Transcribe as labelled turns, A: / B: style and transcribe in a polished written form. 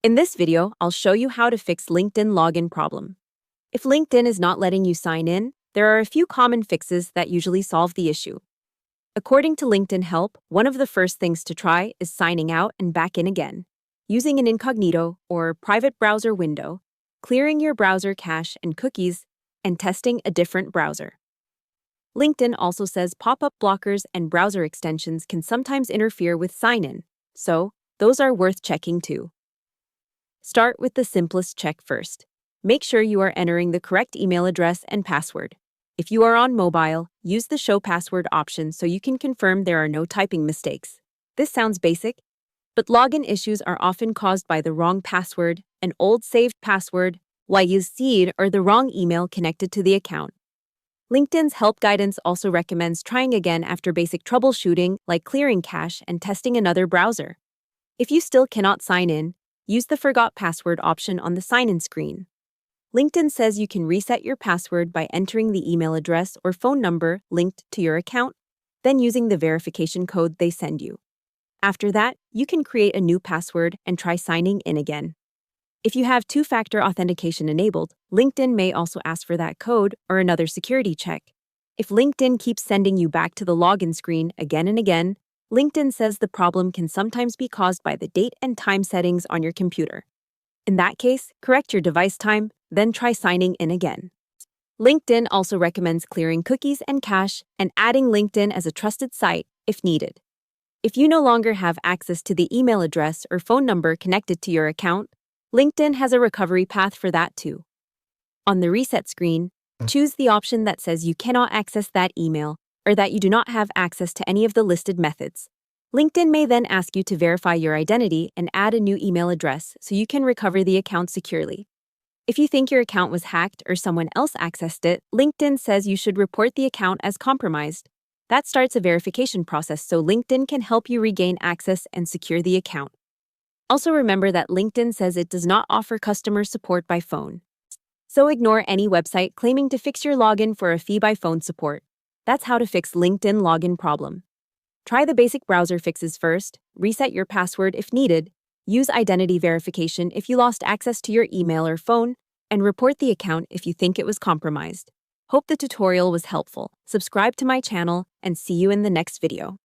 A: In this video, I'll show you how to fix LinkedIn login problem. If LinkedIn is not letting you sign in, there are a few common fixes that usually solve the issue. According to LinkedIn Help, one of the first things to try is signing out and back in again, using an incognito or private browser window, clearing your browser cache and cookies, and testing a different browser. LinkedIn also says pop-up blockers and browser extensions can sometimes interfere with sign-in, so those are worth checking too. Start with the simplest check first. Make sure you are entering the correct email address and password. If you are on mobile, use the Show Password option so you can confirm there are no typing mistakes. This sounds basic, but login issues are often caused by the wrong password, an old saved password, used, or the wrong email connected to the account. LinkedIn's help guidance also recommends trying again after basic troubleshooting like clearing cache and testing another browser. If you still cannot sign in, use the Forgot Password option on the sign-in screen. LinkedIn says you can reset your password by entering the email address or phone number linked to your account, then using the verification code they send you. After that, you can create a new password and try signing in again. If you have two-factor authentication enabled, LinkedIn may also ask for that code or another security check. If LinkedIn keeps sending you back to the login screen again and again, LinkedIn says the problem can sometimes be caused by the date and time settings on your computer. In that case, correct your device time, then try signing in again. LinkedIn also recommends clearing cookies and cache and adding LinkedIn as a trusted site if needed. If you no longer have access to the email address or phone number connected to your account, LinkedIn has a recovery path for that too. On the reset screen, choose the option that says you cannot access that email or that you do not have access to any of the listed methods. LinkedIn may then ask you to verify your identity and add a new email address so you can recover the account securely. If you think your account was hacked or someone else accessed it, LinkedIn says you should report the account as compromised. That starts a verification process so LinkedIn can help you regain access and secure the account. Also remember that LinkedIn says it does not offer customer support by phone. So ignore any website claiming to fix your login for a fee by phone support. That's how to fix LinkedIn login problem. Try the basic browser fixes first, reset your password if needed, use identity verification if you lost access to your email or phone, and report the account if you think it was compromised. Hope the tutorial was helpful. Subscribe to my channel and see you in the next video.